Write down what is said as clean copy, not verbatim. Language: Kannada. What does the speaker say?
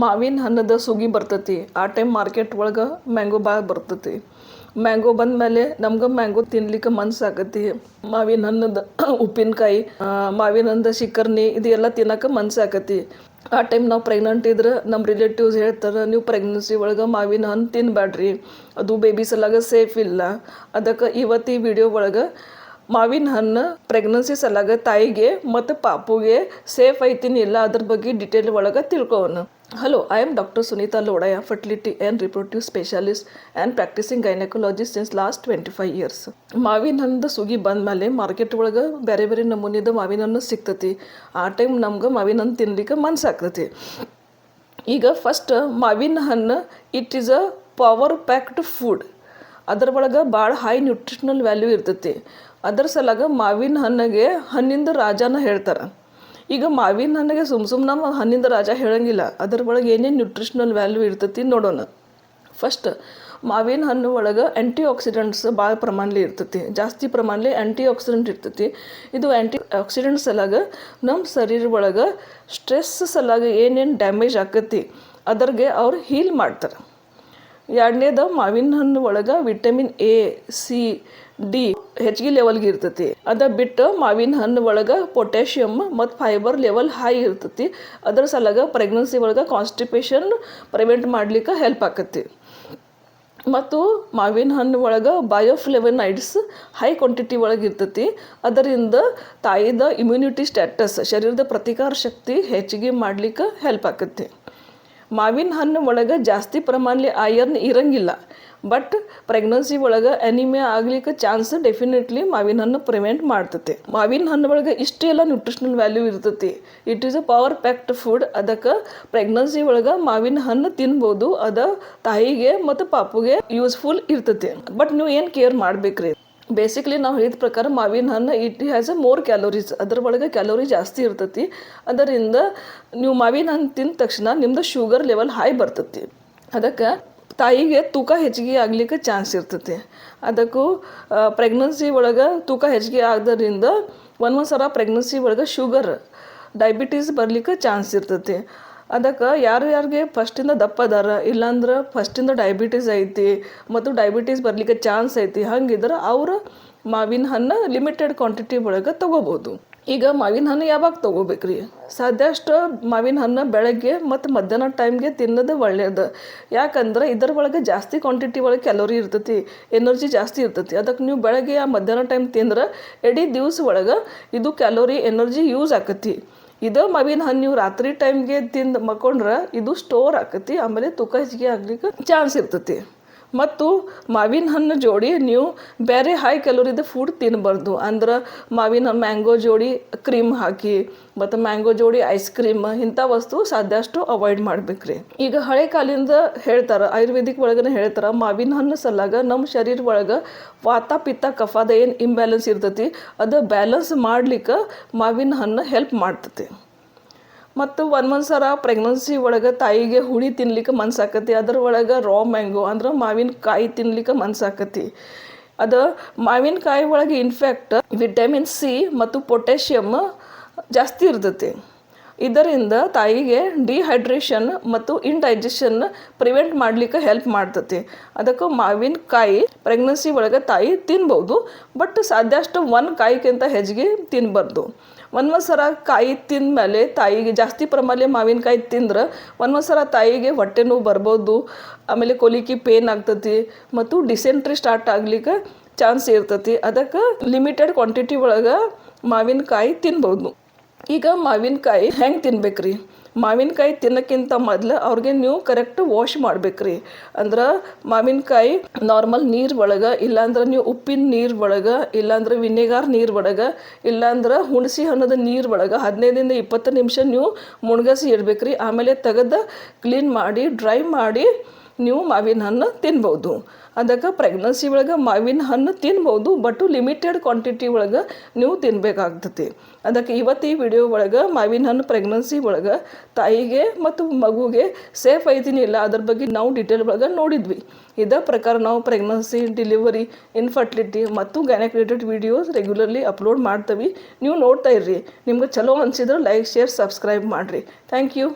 ಮಾವಿನ ಹಣ್ಣದ ಸುಗಿ ಬರ್ತೈತಿ. ಆ ಟೈಮ್ ಮಾರ್ಕೆಟ್ ಒಳಗೆ ಮ್ಯಾಂಗೋ ಭಾಳ ಬರ್ತೈತಿ. ಮ್ಯಾಂಗೋ ಬಂದಮೇಲೆ ನಮ್ಗೆ ಮ್ಯಾಂಗೋ ತಿನ್ಲಿಕ್ಕೆ ಮನ್ಸಾಕತಿ. ಮಾವಿನ ಹಣ್ಣದ ಉಪ್ಪಿನಕಾಯಿ, ಮಾವಿನ ಹಣ್ಣದ ಶಿಕರ್ನಿ ಇದೆಲ್ಲ ತಿನ್ನಕ್ಕೆ ಮನ್ಸಾಕತಿ. ಆ ಟೈಮ್ ನಾವು ಪ್ರೆಗ್ನೆಂಟ್ ಇದ್ರೆ ನಮ್ಮ ರಿಲೇಟಿವ್ಸ್ ಹೇಳ್ತಾರೆ, ನೀವು ಪ್ರೆಗ್ನೆನ್ಸಿ ಒಳಗೆ ಮಾವಿನ ಹಣ್ಣು ತಿನ್ನಬೇಡ್ರಿ, ಅದು ಬೇಬಿ ಸಲಾಗ ಸೇಫ್ ಇಲ್ಲ. ಅದಕ್ಕೆ ಇವತ್ತು ಈ ವಿಡಿಯೋ ಒಳಗೆ ಮಾವಿನ ಹಣ್ಣು ಪ್ರೆಗ್ನೆನ್ಸಿ ಸಲಾಗ ತಾಯಿಗೆ ಮತ್ತು ಪಾಪುಗೆ ಸೇಫ್ ಐತಿನಿ ಇಲ್ಲ ಅದ್ರ ಬಗ್ಗೆ ಡಿಟೇಲ್ ಒಳಗೆ ತಿಳ್ಕೊಳ್ಳೋಣ. Hello, I am doctor Sunita Lodaya, fertility and reproductive specialist and practising gynaecologist since last 25 years. ಮಾವಿನ ಹಣ್ಣು ಸುಗಿ ಬಂದಮೇಲೆ ಮಾರ್ಕೆಟ್ ಒಳಗೆ ಬೇರೆ ಬೇರೆ ನಮೂನಿದ ಮಾವಿನ ಹಣ್ಣು ಸಿಗ್ತೈತಿ. ಆ ಟೈಮ್ ನಮ್ಗೆ ಮಾವಿನ ಹಣ್ಣು ತಿನ್ಲಿಕ್ಕೆ ಮನ್ಸಾಗ್ತೈತಿ. ಈಗ ಫಸ್ಟ್ ಮಾವಿನ ಹಣ್ಣು it is a power packed food. ಅದ್ರ ಒಳಗೆ ಭಾಳ ಹೈ ನ್ಯೂಟ್ರಿಷನಲ್ ವ್ಯಾಲ್ಯೂ ಇರ್ತೈತಿ. ಅದ್ರ ಸಲಾಗ ಮಾವಿನ ಹಣ್ಣಿಗೆ ಹಣ್ಣಿಂದ ರಾಜನ ಹೇಳ್ತಾರೆ. ಈಗ ಮಾವಿನ ಹಣ್ಣಿಗೆ ಸುಮ್ಮನೆ ಹಣ್ಣಿಂದ ರಾಜ ಹೇಳಂಗಿಲ್ಲ. ಅದ್ರ ಒಳಗೆ ಏನೇನು ನ್ಯೂಟ್ರಿಷನಲ್ ವ್ಯಾಲ್ಯೂ ಇರ್ತೈತಿ ನೋಡೋಣ. ಫಸ್ಟ್, ಮಾವಿನ ಹಣ್ಣು ಒಳಗೆ ಆ್ಯಂಟಿ ಆಕ್ಸಿಡೆಂಟ್ಸ್ ಭಾಳ ಪ್ರಮಾಣಲಿ ಇರ್ತೈತಿ. ಜಾಸ್ತಿ ಪ್ರಮಾಣಲಿ ಆ್ಯಂಟಿ ಆಕ್ಸಿಡೆಂಟ್ ಇರ್ತೈತಿ. ಇದು ಆ್ಯಂಟಿ ಆಕ್ಸಿಡೆಂಟ್ ಸಲಾಗ ನಮ್ಮ ಶರೀರ ಒಳಗೆ ಸ್ಟ್ರೆಸ್ ಸಲಾಗ ಏನೇನು ಡ್ಯಾಮೇಜ್ ಆಕತಿ ಅದ್ರಿಗೆ ಅವ್ರು ಹೀಲ್ ಮಾಡ್ತಾರೆ. ಎರಡನೇದು, ಮಾವಿನ ಹಣ್ಣು ಒಳಗೆ ವಿಟಮಿನ್ ಎ, ಸಿ, ಡಿ ಹೆಚ್ಚಿಗೆ ಲೆವೆಲ್ಗೆ ಇರ್ತೈತಿ. ಅದ ಬಿಟ್ಟು ಮಾವಿನ ಹಣ್ಣು ಒಳಗೆ ಪೊಟ್ಯಾಷಿಯಮ್ ಮತ್ತು ಫೈಬರ್ ಲೆವೆಲ್ ಹೈ ಇರ್ತೈತಿ. ಅದ್ರ ಸಲಾಗ ಪ್ರೆಗ್ನೆನ್ಸಿ ಒಳಗೆ ಕಾನ್ಸ್ಟಿಪೇಷನ್ ಪ್ರಿವೆಂಟ್ ಮಾಡ್ಲಿಕ್ಕೆ ಹೆಲ್ಪ್ ಆಕತಿ. ಮತ್ತು ಮಾವಿನ ಹಣ್ಣು ಒಳಗೆ ಬಯೋಫ್ಲೇವನೈಡ್ಸ್ ಹೈ ಕ್ವಾಂಟಿಟಿ ಒಳಗೆ ಇರ್ತೈತಿ. ಅದರಿಂದ ತಾಯಿದ ಇಮ್ಯುನಿಟಿ ಸ್ಟ್ಯಾಟಸ್, ಶರೀರದ ಪ್ರತಿಕಾರ ಶಕ್ತಿ ಹೆಚ್ಚಿಗೆ ಮಾಡ್ಲಿಕ್ಕೆ ಹೆಲ್ಪ್ ಆಕತಿ. ಮಾವಿನ ಹಣ್ಣು ಒಳಗೆ ಜಾಸ್ತಿ ಪ್ರಮಾಣಲಿ ಐರನ್ ಇರಂಗಿಲ್ಲ. ಬಟ್ ಪ್ರೆಗ್ನೆನ್ಸಿ ಒಳಗೆ ಅನಿಮಿಯಾ ಆಗ್ಲಿಕ್ಕೆ ಚಾನ್ಸ್ ಡೆಫಿನೆಟ್ಲಿ ಮಾವಿನ ಹಣ್ಣು ಪ್ರಿವೆಂಟ್ ಮಾಡ್ತೈತಿ. ಮಾವಿನ ಹಣ್ಣು ಒಳಗೆ ಇಷ್ಟೆಲ್ಲ ನ್ಯೂಟ್ರಿಷನಲ್ ವ್ಯಾಲ್ಯೂ ಇರ್ತೈತಿ. It is a power packed food. ಅದಕ್ಕೆ ಪ್ರೆಗ್ನೆನ್ಸಿ ಒಳಗೆ ಮಾವಿನ ಹಣ್ಣು ತಿನ್ಬೋದು. ಅದ ತಾಯಿಗೆ ಮತ್ತು ಪಾಪುಗೆ ಯೂಸ್ಫುಲ್ ಇರ್ತೈತಿ. ಬಟ್ ನೀವು ಏನು ಕೇರ್ ಮಾಡ್ಬೇಕ್ರಿ. ಬೇಸಿಕ್ಲಿ ನಾವು ಹೇಳಿದ ಪ್ರಕಾರ ಮಾವಿನ ಹಣ್ಣು it has a more calories. ಅದ್ರ ಒಳಗೆ ಕ್ಯಾಲೋರಿ ಜಾಸ್ತಿ ಇರ್ತೈತಿ. ಅದರಿಂದ ನೀವು ಮಾವಿನ ಹಣ್ಣು ತಿಂದ ತಕ್ಷಣ ನಿಮ್ದು ಶುಗರ್ ಲೆವೆಲ್ ಹೈ ಬರ್ತೈತಿ. ಅದಕ್ಕೆ ತಾಯಿಗೆ ತೂಕ ಹೆಚ್ಚಿಗೆ ಆಗ್ಲಿಕ್ಕೆ ಚಾನ್ಸ್ ಇರ್ತೈತಿ. ಅದಕ್ಕೂ ಪ್ರೆಗ್ನೆನ್ಸಿ ಒಳಗೆ ತೂಕ ಹೆಚ್ಚಿಗೆ ಆಗೋದ್ರಿಂದ ಒಂದೊಂದು ಸಲ ಪ್ರೆಗ್ನೆನ್ಸಿ ಒಳಗೆ ಶುಗರ್, ಡಯಾಬಿಟೀಸ್ ಬರಲಿಕ್ಕೆ ಚಾನ್ಸ್ ಇರ್ತೈತಿ. ಅದಕ್ಕೆ ಯಾರ್ಯಾರಿಗೆ ಫಸ್ಟಿಂದ ದಪ್ಪ ಅದಾರ, ಇಲ್ಲಾಂದ್ರೆ ಫಸ್ಟಿಂದ ಡಯಾಬಿಟೀಸ್ ಐತಿ ಮತ್ತು ಡಯಾಬಿಟೀಸ್ ಬರಲಿಕ್ಕೆ ಚಾನ್ಸ್ ಐತಿ, ಹಂಗಿದ್ರೆ ಅವರು ಮಾವಿನ ಹಣ್ಣು ಲಿಮಿಟೆಡ್ ಕ್ವಾಂಟಿಟಿ ಒಳಗೆ ತೊಗೋಬೋದು. ಈಗ ಮಾವಿನ ಹಣ್ಣು ಯಾವಾಗ ತೊಗೋಬೇಕ್ರಿ? ಸಾಧ್ಯಷ್ಟು ಮಾವಿನ ಹಣ್ಣು ಬೆಳಗ್ಗೆ ಮತ್ತು ಮಧ್ಯಾಹ್ನ ಟೈಮ್ಗೆ ತಿನ್ನೋದು ಒಳ್ಳೆಯದು. ಯಾಕಂದ್ರೆ ಇದರ ಒಳಗೆ ಜಾಸ್ತಿ ಕ್ವಾಂಟಿಟಿ ಒಳಗೆ ಕ್ಯಾಲೋರಿ ಇರ್ತೈತಿ, ಎನರ್ಜಿ ಜಾಸ್ತಿ ಇರ್ತೈತಿ. ಅದಕ್ಕೆ ನೀವು ಬೆಳಗ್ಗೆ ಆ ಮಧ್ಯಾಹ್ನ ಟೈಮ್ ತಿಂದ್ರೆ ಇಡೀ ದಿವಸ ಒಳಗೆ ಇದು ಕ್ಯಾಲೋರಿ ಎನರ್ಜಿ ಯೂಸ್ ಆಕತಿ. ಇದು ಮಾವಿನ ಹಣ್ಣು ನೀವು ರಾತ್ರಿ ಟೈಮ್ಗೆ ತಿಂದು ಮಕ್ಕೊಂಡ್ರೆ ಇದು ಸ್ಟೋರ್ ಆಕತಿ. ಆಮೇಲೆ ತೂಕ ಹೆಚ್ಚಿಗೆ ಆಗ್ಲಿಕ್ಕೆ ಚಾನ್ಸ್ ಇರ್ತೈತಿ. ಮತ್ತು ಮಾವಿನ ಹಣ್ಣು ಜೋಡಿ ನೀವು ಬೇರೆ ಹೈ ಕ್ಯಾಲೋರಿದ ಫುಡ್ ತಿನ್ನಬಾರ್ದು. ಅಂದ್ರೆ ಮಾವಿನ ಮ್ಯಾಂಗೋ ಜೋಡಿ ಕ್ರೀಮ್ ಹಾಕಿ ಮತ್ತು ಮ್ಯಾಂಗೋ ಜೋಡಿ ಐಸ್ ಕ್ರೀಮ್ ಇಂಥ ವಸ್ತು ಸಾಧ್ಯಷ್ಟು ಅವಾಯ್ಡ್ ಮಾಡ್ಬೇಕ್ರಿ. ಈಗ ಹಳೆ ಕಾಲಿಂದ ಹೇಳ್ತಾರೆ, ಆಯುರ್ವೇದಿಕ್ ಒಳಗನೆ ಹೇಳ್ತಾರೆ, ಮಾವಿನ ಹಣ್ಣು ಸಲಾಗ ನಮ್ಮ ಶರೀರ ಒಳಗೆ ವಾತ ಪಿತ್ತ ಕಫದ ಏನು ಇಂಬ್ಯಾಲೆನ್ಸ್ ಇರ್ತೈತಿ ಅದು ಬ್ಯಾಲೆನ್ಸ್ ಮಾಡ್ಲಿಕ್ಕೆ ಮಾವಿನ ಹಣ್ಣು ಹೆಲ್ಪ್ ಮಾಡ್ತೈತಿ. ಮತ್ತು ಒಂದೊಂದು ಸಲ ಪ್ರೆಗ್ನೆನ್ಸಿ ಒಳಗೆ ತಾಯಿಗೆ ಹುಳಿ ತಿನ್ಲಿಕ್ಕೆ ಮನ್ಸಾಕತಿ. ಅದ್ರ ಒಳಗೆ ರಾ ಮ್ಯಾಂಗೋ ಅಂದ್ರೆ ಮಾವಿನಕಾಯಿ ತಿನ್ಲಿಕ್ಕೆ ಮನ್ಸಾಕತಿ. ಅದು ಮಾವಿನಕಾಯಿ ಒಳಗೆ ಇನ್ಫ್ಯಾಕ್ಟ್ ವಿಟಮಿನ್ ಸಿ ಮತ್ತು ಪೊಟ್ಯಾಷಿಯಮ್ ಜಾಸ್ತಿ ಇರ್ತೈತಿ. ಇದರಿಂದ ತಾಯಿಗೆ ಡಿಹೈಡ್ರೇಷನ್ ಮತ್ತು ಇಂಡೈಜೆಷನ್ ಪ್ರಿವೆಂಟ್ ಮಾಡ್ಲಿಕ್ಕೆ ಹೆಲ್ಪ್ ಮಾಡ್ತೈತಿ. ಅದಕ್ಕೆ ಮಾವಿನಕಾಯಿ ಪ್ರೆಗ್ನೆನ್ಸಿ ಒಳಗೆ ತಾಯಿ ತಿನ್ಬೋದು. ಬಟ್ ಸಾಧ್ಯಷ್ಟು ಒಂದು ಕಾಯಿಗಿಂತ ಹೆಚ್ಚಿಗೆ ತಿನ್ನಬಾರ್ದು. ಒಂದೊಂದು ಸಲ ಕಾಯಿ ತಿಂದ ಮೇಲೆ ತಾಯಿಗೆ ಜಾಸ್ತಿ ಪ್ರಮಾಣದಲ್ಲಿ ಮಾವಿನಕಾಯಿ ತಿಂದ್ರೆ ಒಂದೊಂದು ಸಲ ತಾಯಿಗೆ ಹೊಟ್ಟೆ ನೋವು ಬರ್ಬೋದು. ಆಮೇಲೆ ಕೊಲಿಕಿ ಪೇನ್ ಆಗ್ತೈತಿ ಮತ್ತು ಡಿಸೆಂಟ್ರಿ ಸ್ಟಾರ್ಟ್ ಆಗ್ಲಿಕ್ಕೆ ಚಾನ್ಸ್ ಇರ್ತೈತಿ. ಅದಕ್ಕೆ ಲಿಮಿಟೆಡ್ ಕ್ವಾಂಟಿಟಿ ಒಳಗೆ ಮಾವಿನಕಾಯಿ ತಿನ್ಬೋದು. ಈಗ ಮಾವಿನಕಾಯಿ ಹೆಂಗೆ ತಿನ್ಬೇಕ್ರಿ? ಮಾವಿನಕಾಯಿ ತಿನ್ನೋಕ್ಕಿಂತ ಮೊದಲು ಅವ್ರಿಗೆ ನೀವು ಕರೆಕ್ಟ್ ವಾಶ್ ಮಾಡ್ಬೇಕ್ರಿ. ಅಂದ್ರೆ ಮಾವಿನಕಾಯಿ ನಾರ್ಮಲ್ ನೀರು ಒಳಗೆ, ಇಲ್ಲಾಂದ್ರೆ ನೀವು ಉಪ್ಪಿನ ನೀರು ಒಳಗೆ, ಇಲ್ಲಾಂದ್ರೆ ವಿನೆಗಾರ್ ನೀರು ಒಳಗೆ, ಇಲ್ಲಾಂದ್ರೆ ಹುಣಸೆ ಹಣ್ಣದ ನೀರು ಒಳಗೆ 15ರಿಂದ 20 ನಿಮಿಷ ನೀವು ಮುಣ್ಗಸಿ ಇಡಬೇಕ್ರಿ. ಆಮೇಲೆ ತೆಗೆದು ಕ್ಲೀನ್ ಮಾಡಿ ಡ್ರೈ ಮಾಡಿ ನೀವು ಮಾವಿನ ಹಣ್ಣು ತಿನ್ಬೋದು. ಅದಕ್ಕೆ ಪ್ರೆಗ್ನೆನ್ಸಿ ಒಳಗೆ ಮಾವಿನ ಹಣ್ಣು ತಿನ್ಬೋದು. ಬಟ್ ಲಿಮಿಟೆಡ್ ಕ್ವಾಂಟಿಟಿ ಒಳಗೆ ನೀವು ತಿನ್ನಬೇಕಾಗ್ತೈತಿ. ಅದಕ್ಕೆ ಇವತ್ತು ಈ ವಿಡಿಯೋ ಒಳಗೆ ಮಾವಿನ ಹಣ್ಣು ಪ್ರೆಗ್ನೆನ್ಸಿ ಒಳಗೆ ತಾಯಿಗೆ ಮತ್ತು ಮಗುಗೆ ಸೇಫ್ ಐತಿನಿ ಇಲ್ಲ ಅದ್ರ ಬಗ್ಗೆ ನಾವು ಡಿಟೇಲ್ ಒಳಗೆ ನೋಡಿದ್ವಿ. ಇದೇ ಪ್ರಕಾರ ನಾವು ಪ್ರೆಗ್ನೆನ್ಸಿ, ಡೆಲಿವರಿ, ಇನ್ಫರ್ಟಿಲಿಟಿ ಮತ್ತು gynaec related videos regularly upload ಮಾಡ್ತೀವಿ. ನೀವು ನೋಡ್ತಾ ಇರ್ರಿ. ನಿಮ್ಗೆ ಚಲೋ ಅನಿಸಿದ್ರೆ ಲೈಕ್, ಶೇರ್, ಸಬ್ಸ್ಕ್ರೈಬ್ ಮಾಡಿರಿ. Thank you.